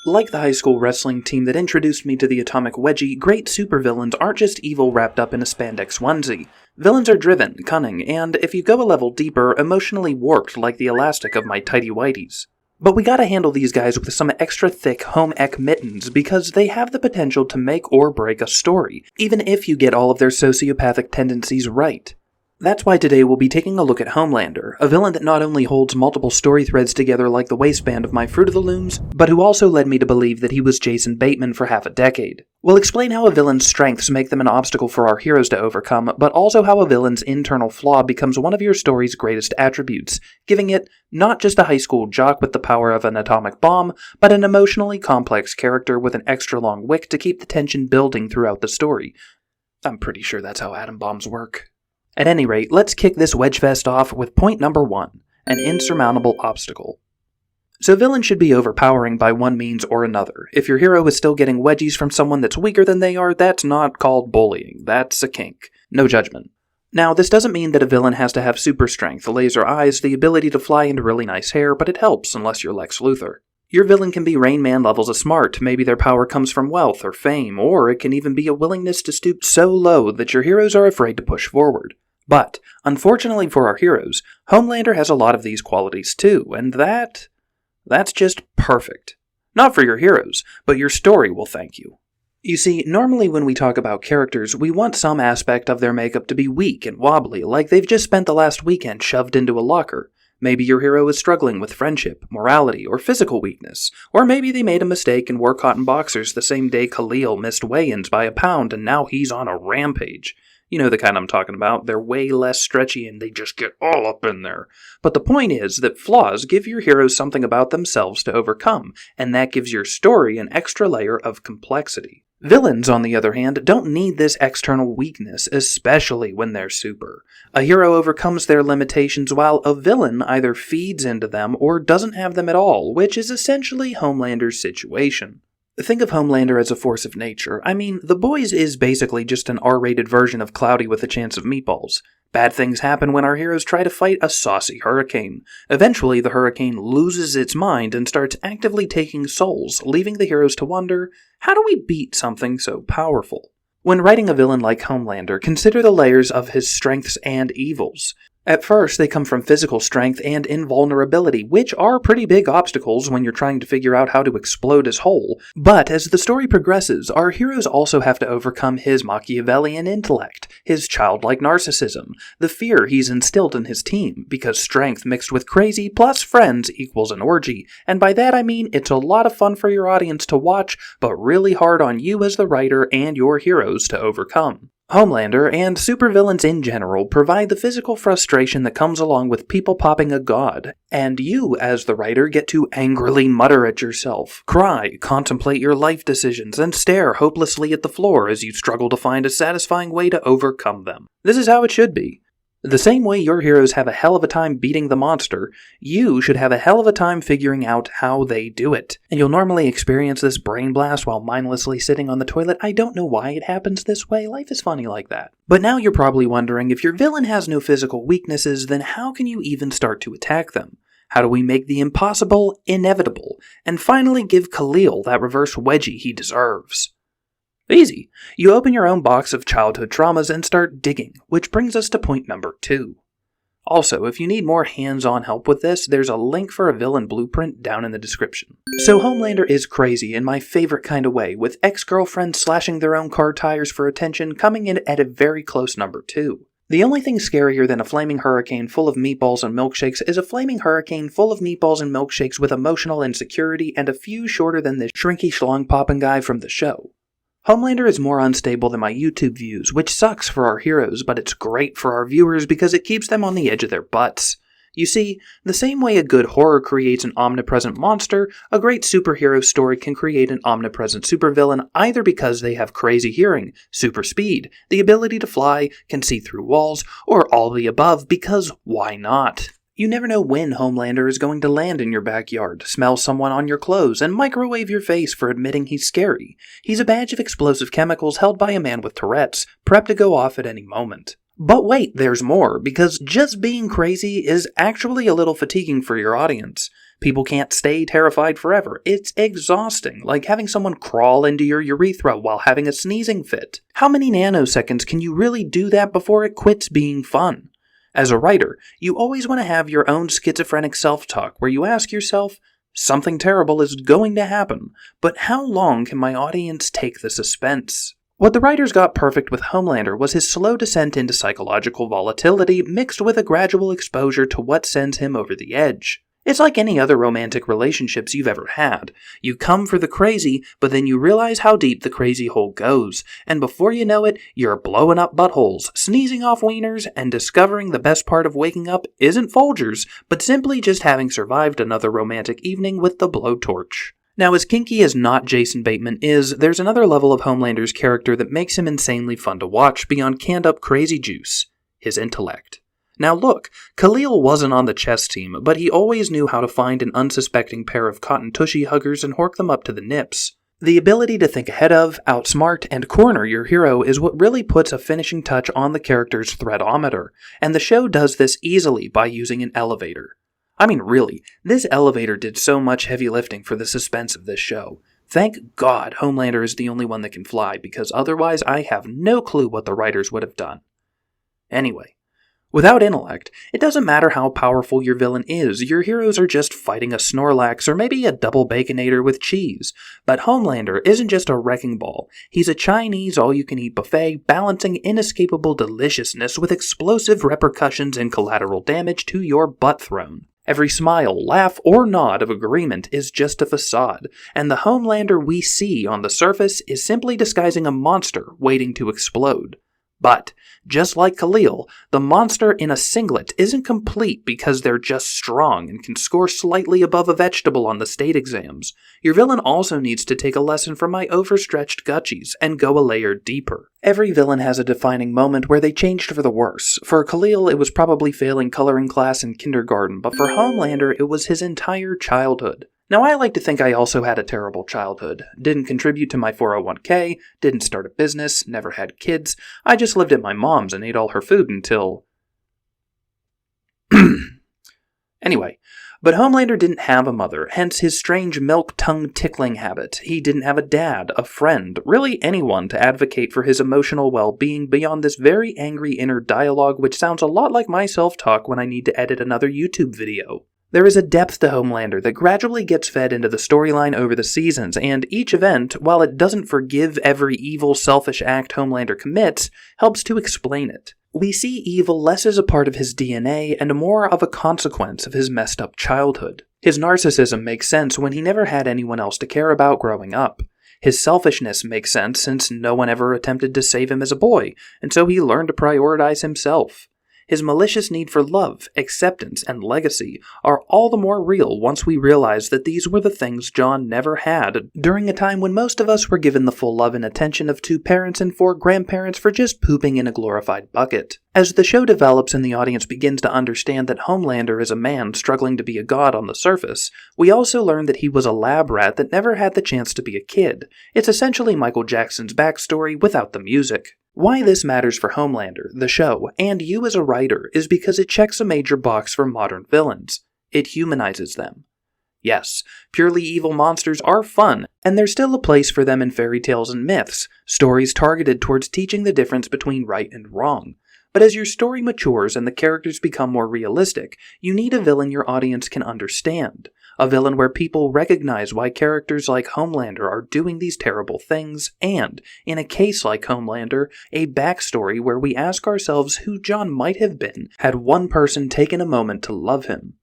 Like the high school wrestling team that introduced me to the atomic wedgie, great supervillains aren't just evil wrapped up in a spandex onesie. Villains are driven, cunning, and, if you go a level deeper, emotionally warped like the elastic of my tighty-whities. But we gotta handle these guys with some extra thick home ec mittens because they have the potential to make or break a story, even if you get all of their sociopathic tendencies right. That's why today we'll be taking a look at Homelander, a villain that not only holds multiple story threads together like the waistband of my Fruit of the Looms, but who also led me to believe that he was Jason Bateman for half a decade. We'll explain how a villain's strengths make them an obstacle for our heroes to overcome, but also how a villain's internal flaw becomes one of your story's greatest attributes, giving it not just a high school jock with the power of an atomic bomb, but an emotionally complex character with an extra long wick to keep the tension building throughout the story. I'm pretty sure that's how atom bombs work. At any rate, let's kick this wedgefest off with point number 1, an insurmountable obstacle. So villains should be overpowering by one means or another. If your hero is still getting wedgies from someone that's weaker than they are, that's not called bullying, that's a kink. No judgment. Now, this doesn't mean that a villain has to have super strength, laser eyes, the ability to fly, and really nice hair, but it helps unless you're Lex Luthor. Your villain can be Rain Man levels of smart, maybe their power comes from wealth or fame, or it can even be a willingness to stoop so low that your heroes are afraid to push forward. But, unfortunately for our heroes, Homelander has a lot of these qualities too, and that's just perfect. Not for your heroes, but your story will thank you. You see, normally when we talk about characters, we want some aspect of their makeup to be weak and wobbly, like they've just spent the last weekend shoved into a locker. Maybe your hero is struggling with friendship, morality, or physical weakness. Or maybe they made a mistake and wore cotton boxers the same day Khalil missed weigh-ins by a pound and now he's on a rampage. You know the kind I'm talking about. They're way less stretchy and they just get all up in there. But the point is that flaws give your heroes something about themselves to overcome, and that gives your story an extra layer of complexity. Villains, on the other hand, don't need this external weakness, especially when they're super. A hero overcomes their limitations while a villain either feeds into them or doesn't have them at all, which is essentially Homelander's situation. Think of Homelander as a force of nature. I mean, The Boys is basically just an R-rated version of Cloudy with a Chance of Meatballs. Bad things happen when our heroes try to fight a saucy hurricane. Eventually, the hurricane loses its mind and starts actively taking souls, leaving the heroes to wonder, how do we beat something so powerful? When writing a villain like Homelander, consider the layers of his strengths and evils. At first, they come from physical strength and invulnerability, which are pretty big obstacles when you're trying to figure out how to explode his whole. But as the story progresses, our heroes also have to overcome his Machiavellian intellect, his childlike narcissism, the fear he's instilled in his team, because strength mixed with crazy plus friends equals an orgy, and by that I mean it's a lot of fun for your audience to watch, but really hard on you as the writer and your heroes to overcome. Homelander, and supervillains in general, provide the physical frustration that comes along with people popping a god, and you, as the writer, get to angrily mutter at yourself, cry, contemplate your life decisions, and stare hopelessly at the floor as you struggle to find a satisfying way to overcome them. This is how it should be. The same way your heroes have a hell of a time beating the monster, you should have a hell of a time figuring out how they do it. And you'll normally experience this brain blast while mindlessly sitting on the toilet. I don't know why it happens this way, life is funny like that. But now you're probably wondering, if your villain has no physical weaknesses, then how can you even start to attack them? How do we make the impossible inevitable? And finally give Khalil that reverse wedgie he deserves? Easy. You open your own box of childhood traumas and start digging, which brings us to point number 2. Also, if you need more hands-on help with this, there's a link for a villain blueprint down in the description. So Homelander is crazy in my favorite kind of way, with ex-girlfriends slashing their own car tires for attention coming in at a very close number 2. The only thing scarier than a flaming hurricane full of meatballs and milkshakes is a flaming hurricane full of meatballs and milkshakes with emotional insecurity and a few shorter than the shrinky schlong-poppin' guy from the show. Homelander is more unstable than my YouTube views, which sucks for our heroes, but it's great for our viewers because it keeps them on the edge of their butts. You see, the same way a good horror creates an omnipresent monster, a great superhero story can create an omnipresent supervillain either because they have crazy hearing, super speed, the ability to fly, can see through walls, or all the above because why not? You never know when Homelander is going to land in your backyard, smell someone on your clothes, and microwave your face for admitting he's scary. He's a badge of explosive chemicals held by a man with Tourette's, prepped to go off at any moment. But wait, there's more, because just being crazy is actually a little fatiguing for your audience. People can't stay terrified forever. It's exhausting, like having someone crawl into your urethra while having a sneezing fit. How many nanoseconds can you really do that before it quits being fun? As a writer, you always want to have your own schizophrenic self-talk where you ask yourself, something terrible is going to happen, but how long can my audience take the suspense? What the writers got perfect with Homelander was his slow descent into psychological volatility mixed with a gradual exposure to what sends him over the edge. It's like any other romantic relationships you've ever had. You come for the crazy, but then you realize how deep the crazy hole goes, and before you know it, you're blowing up buttholes, sneezing off wieners, and discovering the best part of waking up isn't Folgers, but simply just having survived another romantic evening with the blowtorch. Now, as kinky as not Jason Bateman is, there's another level of Homelander's character that makes him insanely fun to watch beyond canned-up crazy juice: his intellect. Now look, Khalil wasn't on the chess team, but he always knew how to find an unsuspecting pair of cotton tushy huggers and hork them up to the nips. The ability to think ahead of, outsmart, and corner your hero is what really puts a finishing touch on the character's threadometer, and the show does this easily by using an elevator. I mean really, this elevator did so much heavy lifting for the suspense of this show. Thank God Homelander is the only one that can fly, because otherwise I have no clue what the writers would have done. Anyway, without intellect, it doesn't matter how powerful your villain is, your heroes are just fighting a Snorlax or maybe a double Baconator with cheese. But Homelander isn't just a wrecking ball, he's a Chinese all-you-can-eat buffet balancing inescapable deliciousness with explosive repercussions and collateral damage to your butt throne. Every smile, laugh, or nod of agreement is just a facade, and the Homelander we see on the surface is simply disguising a monster waiting to explode. But, just like Khalil, the monster in a singlet isn't complete because they're just strong and can score slightly above a vegetable on the state exams. Your villain also needs to take a lesson from my overstretched gutchies and go a layer deeper. Every villain has a defining moment where they changed for the worse. For Khalil, it was probably failing coloring class in kindergarten, but for Homelander, it was his entire childhood. Now, I like to think I also had a terrible childhood. Didn't contribute to my 401k, didn't start a business, never had kids. I just lived at my mom's and ate all her food until... Anyway, but Homelander didn't have a mother, hence his strange milk-tongue tickling habit. He didn't have a dad, a friend, really anyone to advocate for his emotional well-being beyond this very angry inner dialogue which sounds a lot like my self-talk when I need to edit another YouTube video. There is a depth to Homelander that gradually gets fed into the storyline over the seasons, and each event, while it doesn't forgive every evil, selfish act Homelander commits, helps to explain it. We see evil less as a part of his DNA and more of a consequence of his messed up childhood. His narcissism makes sense when he never had anyone else to care about growing up. His selfishness makes sense since no one ever attempted to save him as a boy, and so he learned to prioritize himself. His malicious need for love, acceptance, and legacy are all the more real once we realize that these were the things John never had during a time when most of us were given the full love and attention of 2 parents and 4 grandparents for just pooping in a glorified bucket. As the show develops and the audience begins to understand that Homelander is a man struggling to be a god on the surface, we also learn that he was a lab rat that never had the chance to be a kid. It's essentially Michael Jackson's backstory without the music. Why this matters for Homelander, the show, and you as a writer is because it checks a major box for modern villains. It humanizes them. Yes, purely evil monsters are fun, and there's still a place for them in fairy tales and myths, stories targeted towards teaching the difference between right and wrong. But as your story matures and the characters become more realistic, you need a villain your audience can understand. A villain where people recognize why characters like Homelander are doing these terrible things, and, in a case like Homelander, a backstory where we ask ourselves who John might have been had one person taken a moment to love him.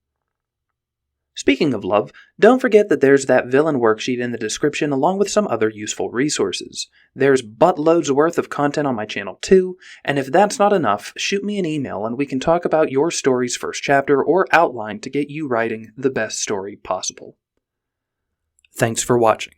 Speaking of love, don't forget that there's that villain worksheet in the description along with some other useful resources. There's buttloads worth of content on my channel too, and if that's not enough, shoot me an email and we can talk about your story's first chapter or outline to get you writing the best story possible. Thanks for watching.